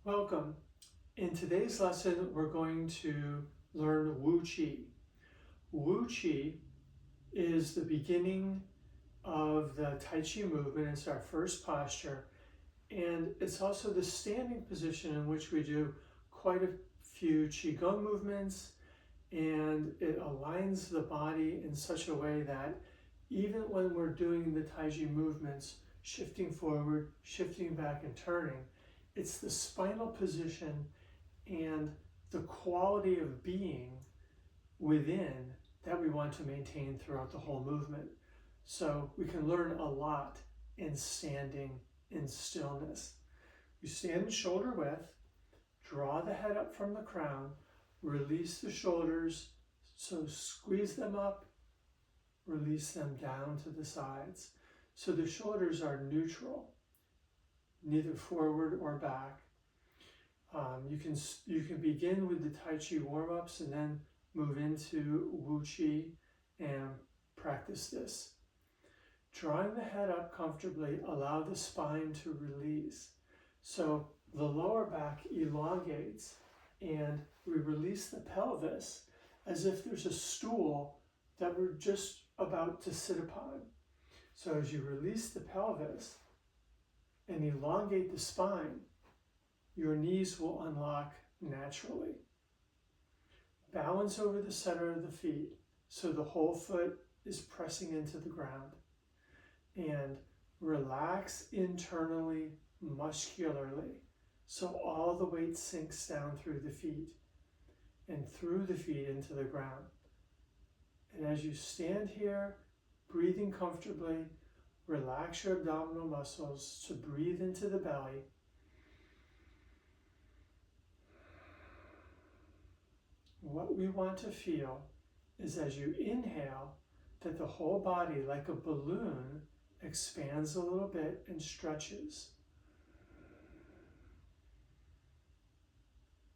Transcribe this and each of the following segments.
Welcome. In today's lesson, we're going to learn Wu Qi. Wu Qi is the beginning of the Tai Chi movement. It's our first posture, and it's also the standing position in which we do quite a few Qigong movements, and it aligns the body in such a way that even when we're doing the Tai Chi movements, shifting forward, shifting back, and turning, it's the spinal position and the quality of being within that we want to maintain throughout the whole movement. So we can learn a lot in standing in stillness. You stand shoulder width, draw the head up from the crown, release the shoulders, so squeeze them up, release them down to the sides. So the shoulders are neutral, neither forward or back. You can begin with the Tai Chi warm-ups and then move into Wu Qi and practice this. Drawing the head up comfortably, allow the spine to release. So the lower back elongates and we release the pelvis as if there's a stool that we're just about to sit upon. So as you release the pelvis and elongate the spine, your knees will unlock naturally. Balance over the center of the feet so the whole foot is pressing into the ground. And relax internally, muscularly, so all the weight sinks down through the feet and through the feet into the ground. And as you stand here, breathing comfortably, relax your abdominal muscles to breathe into the belly. What we want to feel is as you inhale that the whole body, like a balloon, expands a little bit and stretches.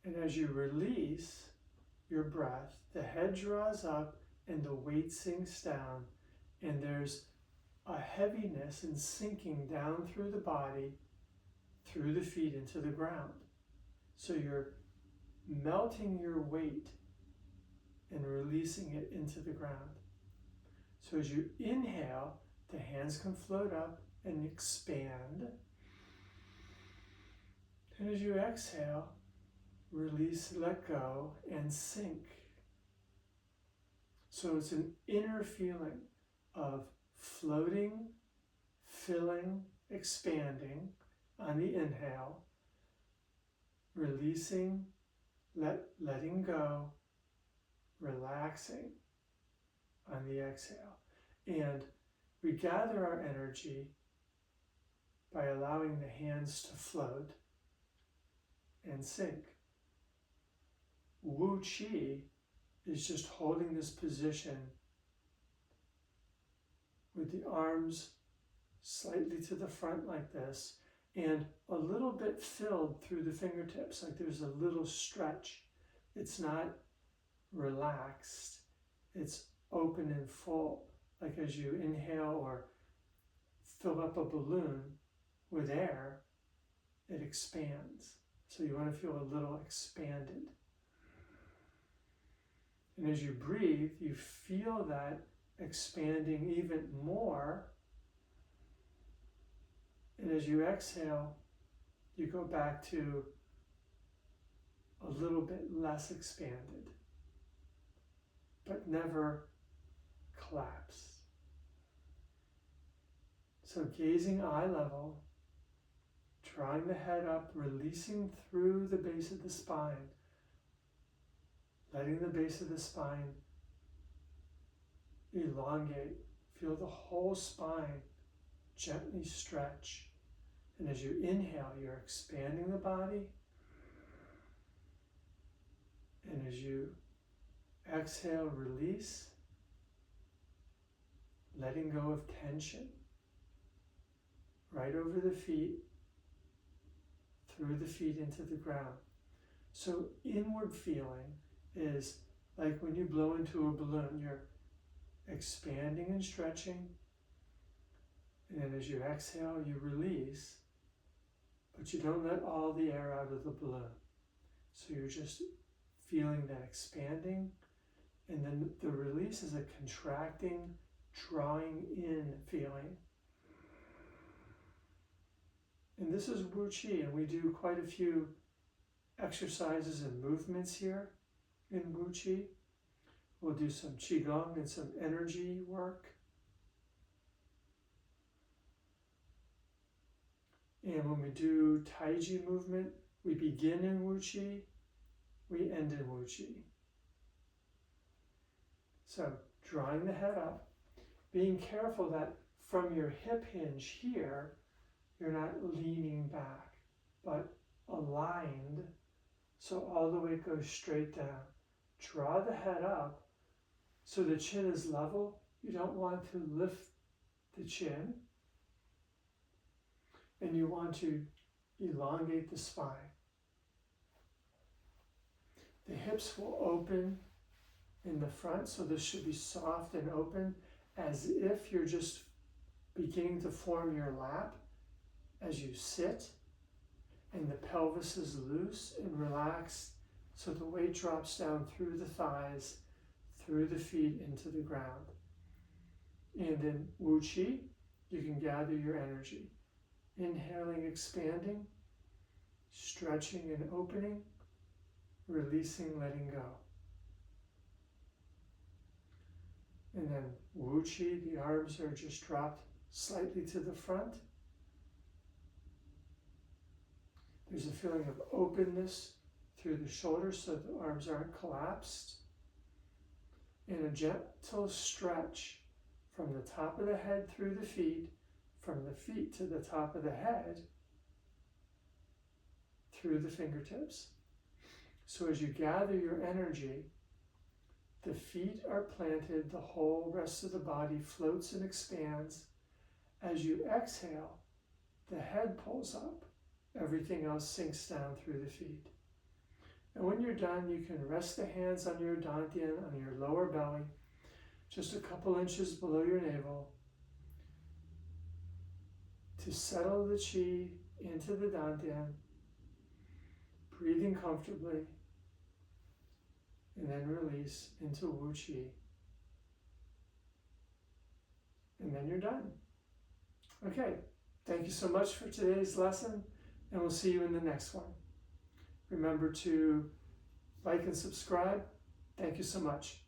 And as you release your breath, the head draws up and the weight sinks down, and there's a heaviness and sinking down through the body, through the feet into the ground. So you're melting your weight and releasing it into the ground. So as you inhale, the hands can float up and expand. And as you exhale, release, let go, and sink. So it's an inner feeling of floating, filling, expanding on the inhale, releasing, letting go, relaxing on the exhale. And we gather our energy by allowing the hands to float and sink. Wu Qi is just holding this position with the arms slightly to the front like this and a little bit filled through the fingertips, like there's a little stretch. It's not relaxed, it's open and full, like as you inhale or fill up a balloon with air, it expands. So you want to feel a little expanded. And as you breathe, you feel that expanding even more. And as you exhale, you go back to a little bit less expanded, but never collapse. So gazing eye level, drawing the head up, releasing through the base of the spine, letting the base of the spine elongate. Feel the whole spine gently stretch. And as you inhale, you're expanding the body. And as you exhale, release, letting go of tension right over the feet, through the feet into the ground. So inward feeling is like when you blow into a balloon, you're expanding and stretching, and then as you exhale, you release but you don't let all the air out of the balloon. So you're just feeling that expanding, and then the release is a contracting, drawing in feeling. And this is Wu Qi, and we do quite a few exercises and movements here in Wu Qi. We'll do some Qigong and some energy work. And when we do Tai Chi movement, we begin in Wu Qi, we end in Wu Qi. So drawing the head up, being careful that from your hip hinge here, you're not leaning back, but aligned, so all the weight goes straight down. Draw the head up so the chin is level. You don't want to lift the chin, and you want to elongate the spine. The hips will open in the front, so this should be soft and open, as if you're just beginning to form your lap as you sit, and the pelvis is loose and relaxed, so the weight drops down through the thighs, through the feet into the ground. And in Wu Qi, you can gather your energy. Inhaling, expanding, stretching and opening, releasing, letting go. And then Wu Qi, the arms are just dropped slightly to the front. There's a feeling of openness through the shoulders so the arms aren't collapsed. And a gentle stretch from the top of the head through the feet, from the feet to the top of the head, through the fingertips. So as you gather your energy, the feet are planted, the whole rest of the body floats and expands. As you exhale, the head pulls up. Everything else sinks down through the feet. And when you're done, you can rest the hands on your dantian, on your lower belly, just a couple inches below your navel, to settle the qi into the dantian, breathing comfortably, and then release into Wu Qi. And then you're done. Okay, thank you so much for today's lesson, and we'll see you in the next one. Remember to like and subscribe. Thank you so much.